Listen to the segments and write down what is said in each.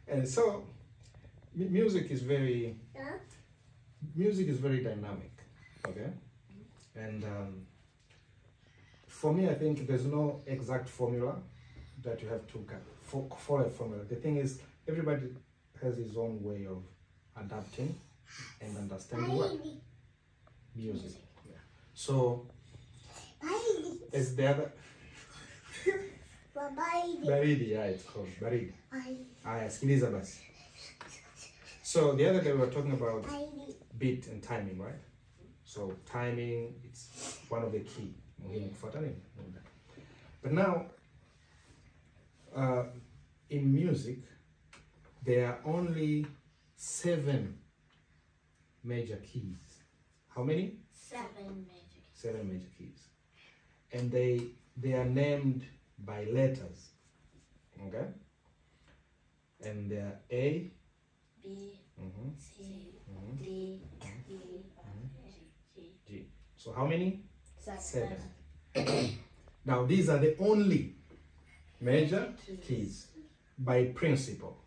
And so music is very dynamic, okay? And for me, I think there's no exact formula that you have to follow a formula. The thing is, everybody has his own way of adapting and understanding what? Music. Yeah. So, as the other... Baridi, yeah, it's called Baridi. Sikiliza basi. So the other day we were talking about beat and timing, right? So timing, it's one of the key. But now, in music, there are only 7 major keys. How many? 7 major keys. 7 major keys. And they are named by letters, okay? And they are A, B, C, D, E, G. So how many? 7. Now these are the only major keys by principle.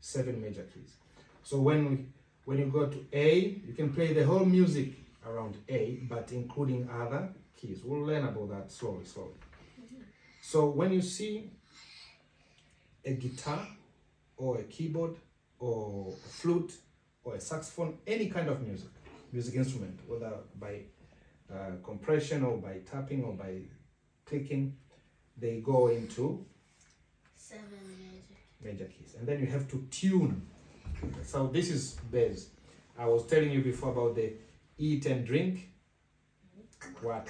7 major keys. So when you go to A, you can play the whole music around A, but including other keys. We'll learn about that slowly. So when you see a guitar or a keyboard or a flute or a saxophone, any kind of music instrument, whether by compression or by tapping or by clicking, they go into 7 major keys. And then you have to tune. So this is bass. I was telling you before about the eat and drink. What?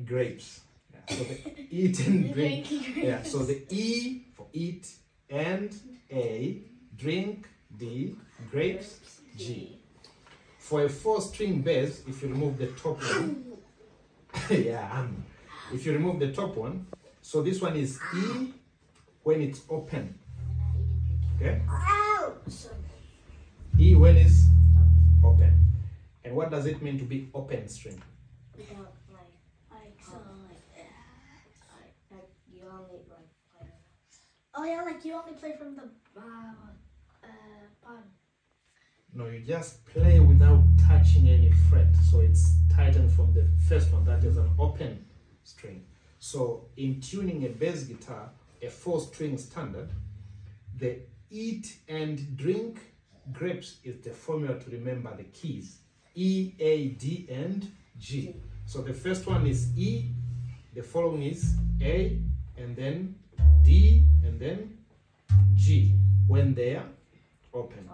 Grapes. So the eat and drink. Yeah. So the E for eat, and A, drink, D, grapes, G. For a 4-string bass, if you remove the top one, if you remove the top one, so this one is E when it's open. Okay? E when it's open. And what does it mean to be open string? You only play from the bottom. No, you just play without touching any fret. So it's tightened from the first one. That is an open string. So in tuning a bass guitar, a 4-string standard, the eat and drink grapes is the formula to remember the keys. E, A, D, and G. So the first one is E, the following is A, and then D, and then G when they are open.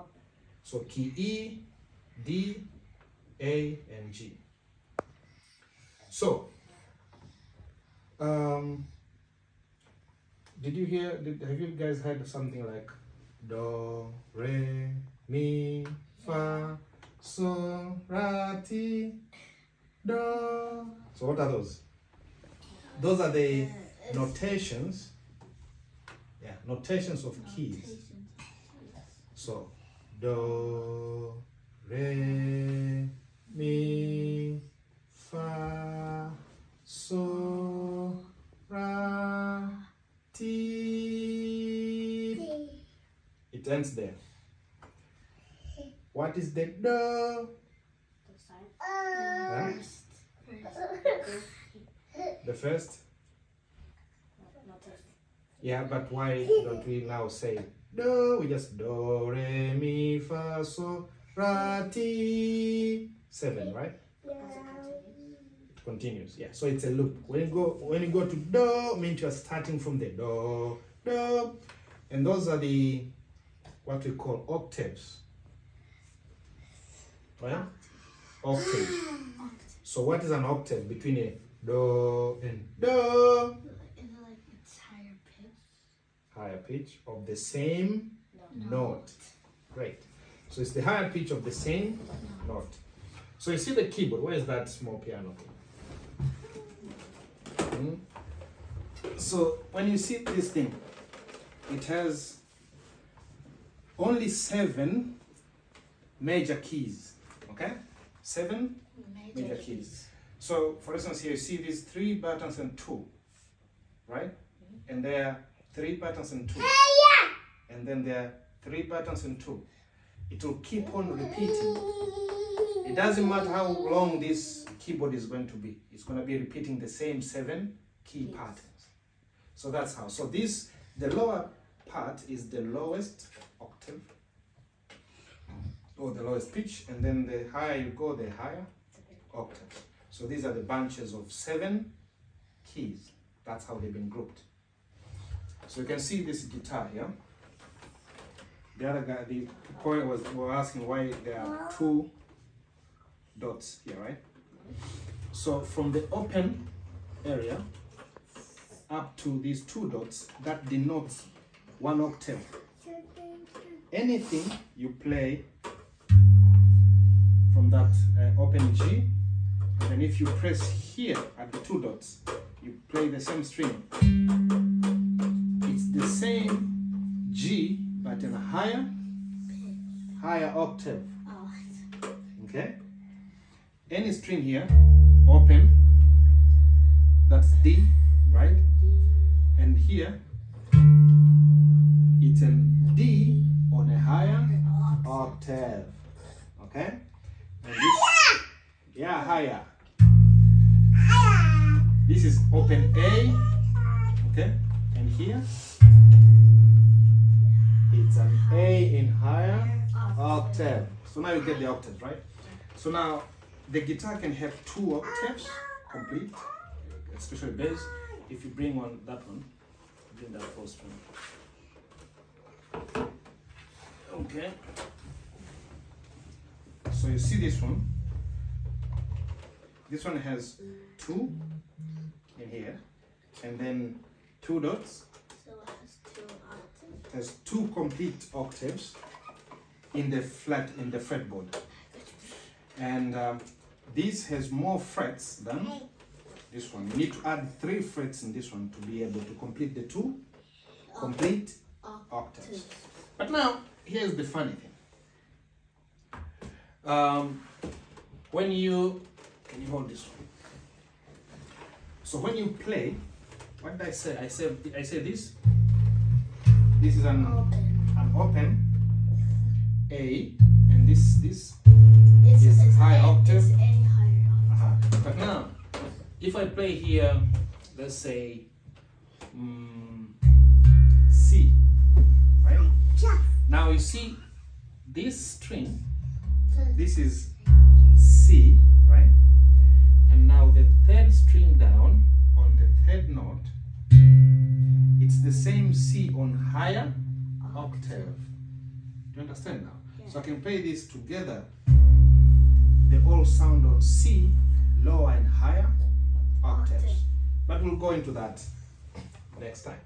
So key E, D, A, and G. So, have you guys heard something like Do, Re, Mi, Fa, So, Ra, Ti, Do? So what are those? Those are the notations. Yeah, notations of keys. So, Do, Re, Mi, Fa, So, Ra, Ti. It ends there. What is the Do? Huh? The first? Yeah, but why don't we now say Do? We just Do, Re, Mi, Fa, So, Ra, Ti. 7, right? Yeah. It continues. Yeah, so it's a loop. When you go to Do, means you are starting from the Do, Do. And those are the what we call octaves. Right? Octave. So what is an octave between a Do and Do? Is it like it's higher pitch? Higher pitch of the same note. Great. So it's the higher pitch of the same note. So you see the keyboard. Where is that small piano thing? So when you see this thing, it has only 7 major keys. Okay? 7 major keys. So for instance, here you see these 3 buttons and 2, right? And they're 3 patterns in 2. And then there are 3 patterns in 2. It will keep on repeating. It doesn't matter how long this keyboard is going to be. It's going to be repeating the same 7 key patterns. So that's how. So this, the lower part is the lowest octave or the lowest pitch, and then the higher you go, the higher octave. So these are the bunches of 7 keys. That's how they've been grouped. So you can see this guitar here. The other guy, the point was asking why there are 2 dots here, right? So from the open area up to these 2 dots, that denotes 1 octave. Anything you play from that open G, and then if you press here at the 2 dots, you play the same string. It's the same G, but in a higher octave. Okay? Any string here, open, that's D, right? And here, it's a D on a higher octave. Okay? And this, yeah, higher. This is open A, okay? And here, it's an A in higher octave. So now you get the octave, right? So now the guitar can have 2 octaves complete, especially bass. If you bring on that one, bring that 4th string. Okay. So you see this one. This one has 2 in here, and then 2 dots. So it has 2 octaves. It has 2 complete octaves in the fretboard, and this has more frets than this one. You need to add 3 frets in this one to be able to complete the 2 complete octaves. But now here's the funny thing. When you can you hold this one? So when you play, what did I say? I said this. This is an open A, and this is high octave. It's any higher octave. But now, if I play here, let's say C, right? Now you see this string. This is C, right? And now the 3rd string down on the 3rd note, it's the same C on higher octave. Do you understand now? Yeah. So I can play this together. They all sound on C, lower and higher octaves. But we'll go into that next time.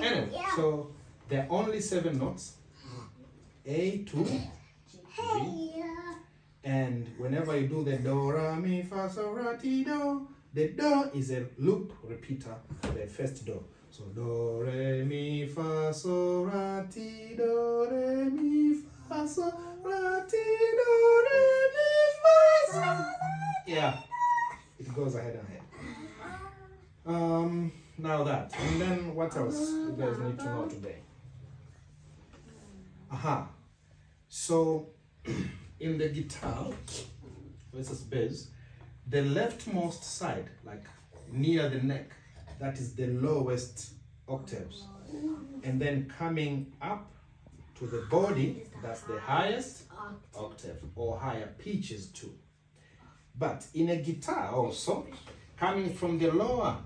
Anyway, so there are only 7 notes. A, 2, G. And whenever you do the do, ra, mi, fa, so, ra, ti, do, the do is a loop repeater for the first do. So do, re, mi, fa, so, ra, ti, do, re, mi, fa, so, ra, ti, do, re, mi, fa, so, ra, ti. Yeah, it goes ahead and ahead. Now that, and then what else you guys need to know today? So in the guitar versus bass, the leftmost side, like near the neck, that is the lowest octaves, and then coming up to the body, that's the highest octave or higher pitches too. But in a guitar also, coming from the lower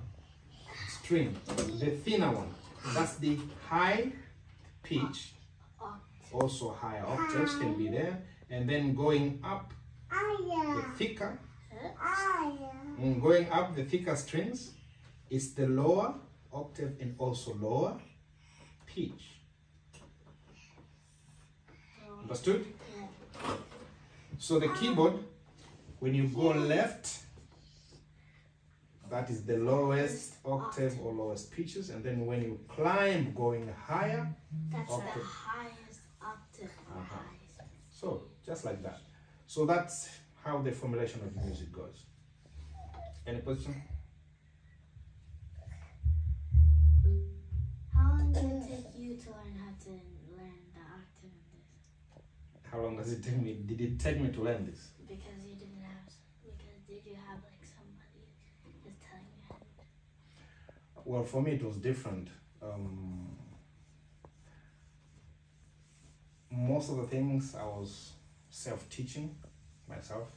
string, the thinner one, that's the high pitch, also higher octaves can be there, and then going up the thicker, strings, it's the lower octave and also lower pitch. Understood? So the keyboard, when you go left, that is the lowest octave or lowest pitches, and then when you climb going higher, that's octave. the highest octave or highest. So just like that. So that's how the formulation of music goes. Any question? How long does it take me? Did it take me to learn this? Because you didn't have. Because did you have like somebody just telling you? Well, for me it was different. Most of the things I was self-teaching myself,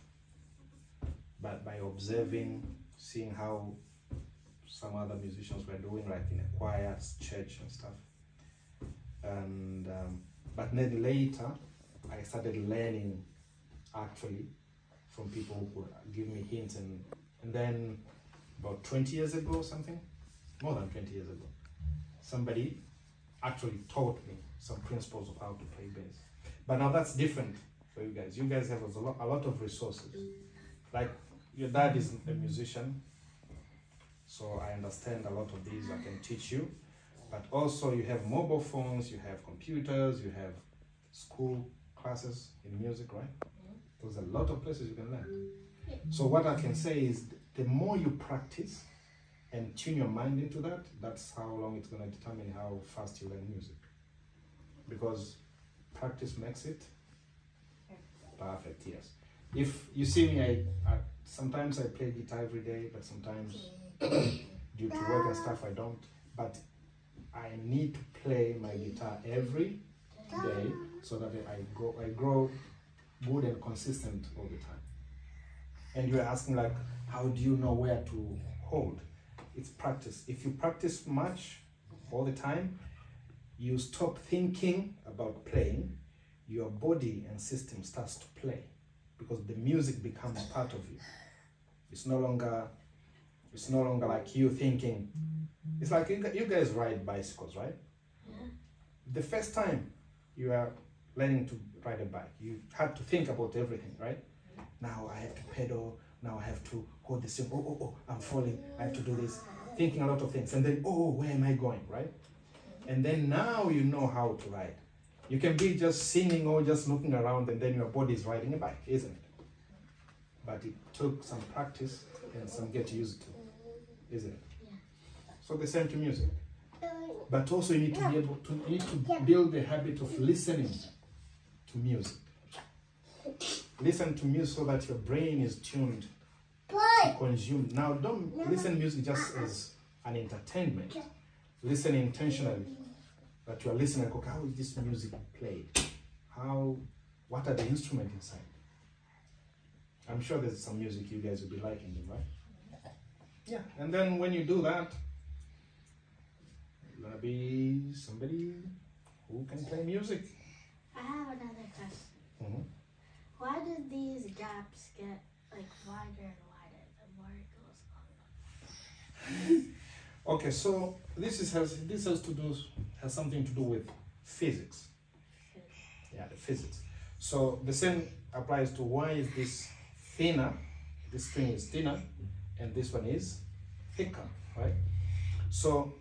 but by observing, seeing how some other musicians were doing, like in a choir, church and stuff. And but then later I started learning actually from people who could give me hints, and then about 20 years ago or something, more than 20 years ago, somebody actually taught me some principles of how to play bass. But now that's different for you guys. You guys have a lot of resources. Like your dad is a musician, so I understand a lot of these. I can teach you. But also you have mobile phones, you have computers, you have school classes in music, right? There's a lot of places you can learn. So what I can say is the more you practice and tune your mind into that, that's how long it's going to determine how fast you learn music. Because practice makes it perfect, yes. If you see me, I sometimes I play guitar every day, but sometimes due to work and stuff I don't. But I need to play my guitar every day so that I grow good and consistent all the time. And you're asking like, how do you know where to hold? It's practice. If you practice much all the time, you stop thinking about playing, your body and system starts to play because the music becomes part of you. It's no longer like you thinking. It's like you guys ride bicycles, right? Yeah. The first time you are learning to ride a bike, you had to think about everything, right? Now I have to pedal, now I have to hold this thing, oh, I'm falling, I have to do this, thinking a lot of things, and then, oh, where am I going, right? And then now you know how to ride. You can be just singing or just looking around and then your body is riding a bike, isn't it? But it took some practice and some get used to, isn't it? Yeah. So the same to music. But also you need to be able to build the habit of listening to music. Listen to music so that your brain is tuned to consume. Now don't listen to music just as an entertainment. Listen intentionally. That you are listening, like, okay, how is this music played? What are the instruments inside? I'm sure there's some music you guys will be liking, right? Yeah, and then when you do that, you're gonna be somebody who can play music. I have another question. Mm-hmm. Why do these gaps get like wider and wider the more it goes on? Okay, so this has something to do with physics. Yeah, the physics. So the same applies to why is this thinner, this string is thinner, and this one is thicker, right? So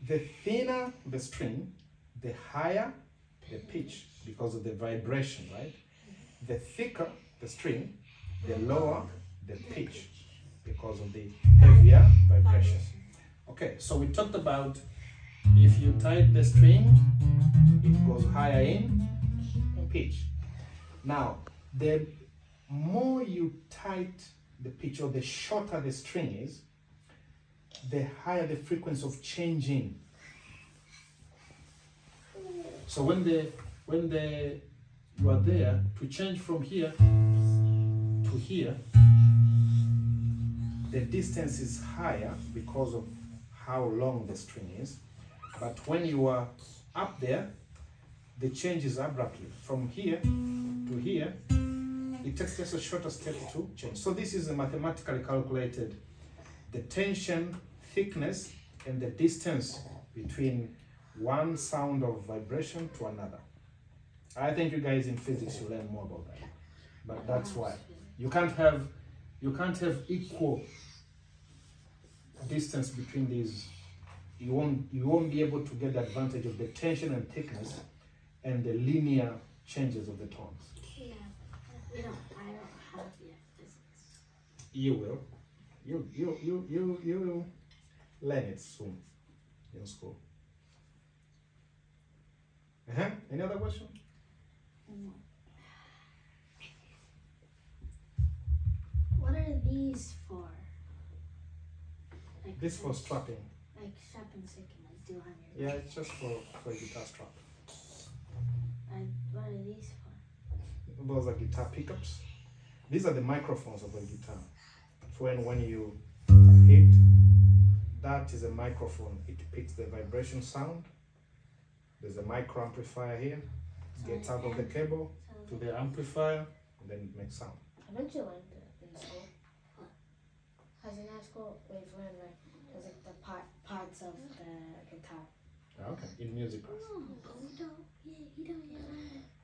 the thinner the string, the higher the pitch because of the vibration, right? The thicker the string, the lower the pitch because of the heavier vibration. Okay, so we talked about if you tighten the string, it goes higher in pitch. Now, the more you tighten the pitch or the shorter the string is, the higher the frequency of changing. So when you are there to change from here to here, the distance is higher because of how long the string is. But when you are up there, the change is abruptly. From here to here, it takes just a shorter step to change. So this is mathematically calculated, the tension, thickness, and the distance between one sound of vibration to another. I think you guys in physics will learn more about that. But that's why you can't have equal distance between these. You won't be able to get the advantage of the tension and thickness and the linear changes of the tones. Yeah, I don't have yet physics. You will. You learn it soon in school. Any other question? No. what are these for? Like This for strapping. Like strapping so you can like do on your. Yeah, it's just for a guitar strap. And what are these for? Those are guitar pickups. These are the microphones of the guitar. So when you hit, that is a microphone. It picks the vibration sound. There's a micro amplifier here. It gets out of the cable to the amplifier, and then it makes sound. Haven't you learned it in school? As in high school, we've learned like there's like the parts of the guitar. Okay, in music class. Oh, but we don't. Yeah, you don't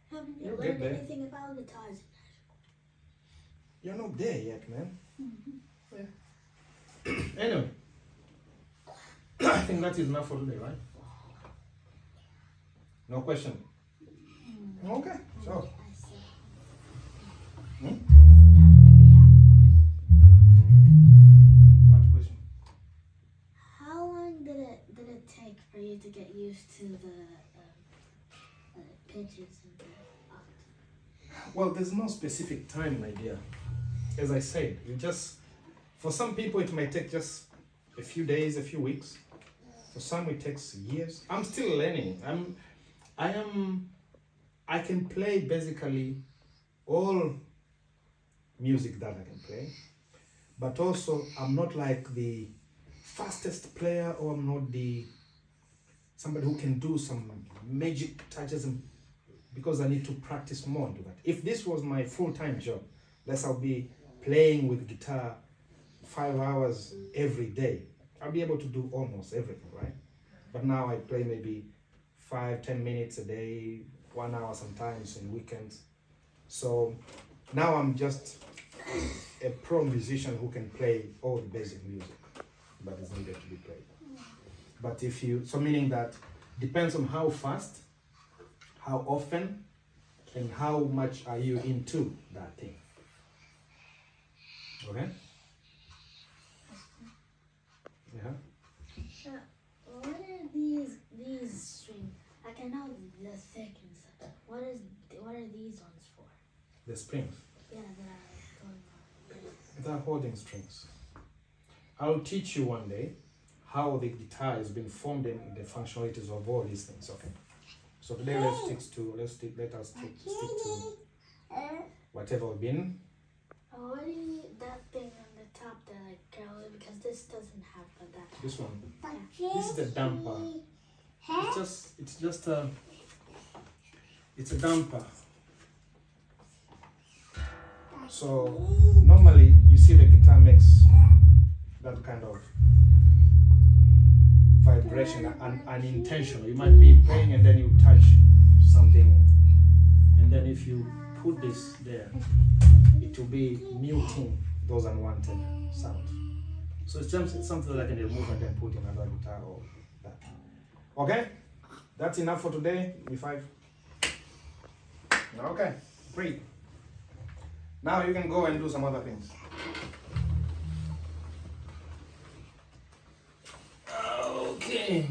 haven't You'll learned get there. anything about guitars. You're not there yet, man. Yeah. Anyway, I think that is enough for today, right? No question. Okay, so. I see. Hmm? We have a question. What question? How long did it take for you to get used to the pitches and the octaves? Well, there's no specific time, my dear. As I said, you just, for some people it might take just a few days, a few weeks. For some it takes years. I'm still learning. I can play basically all music that I can play, but also I'm not like the fastest player, or I'm not somebody who can do some magic touches, because I need to practice more and do that. If this was my full-time job, I'll be playing with guitar 5 hours every day. I'll be able to do almost everything, right? But now I play maybe 5-10 minutes a day, 1 hour sometimes in weekends. So now I'm just a pro musician who can play all the basic music that is needed to be played. But so meaning that depends on how fast, how often, and how much are you into that thing. Okay? Yeah? What are these strings? Like I know the thick and such. What are these ones for? The springs. Yeah, that are going on. They're holding strings. I'll teach you one day how the guitar has been formed and the functionalities of all these things. Okay. So today let us stick to whatever we've been. What do you need that thing on the top there, like curly? Because this doesn't have that. This one. Yeah. This is the damper. It's a damper. So normally you see the guitar makes that kind of vibration unintentional. You might be playing and then you touch something, and then if you put this there, it will be muting those unwanted sounds. So it's something that I can remove and then put in another guitar or that. Okay? That's enough for today. B5. Okay, great. Now you can go and do some other things. Okay.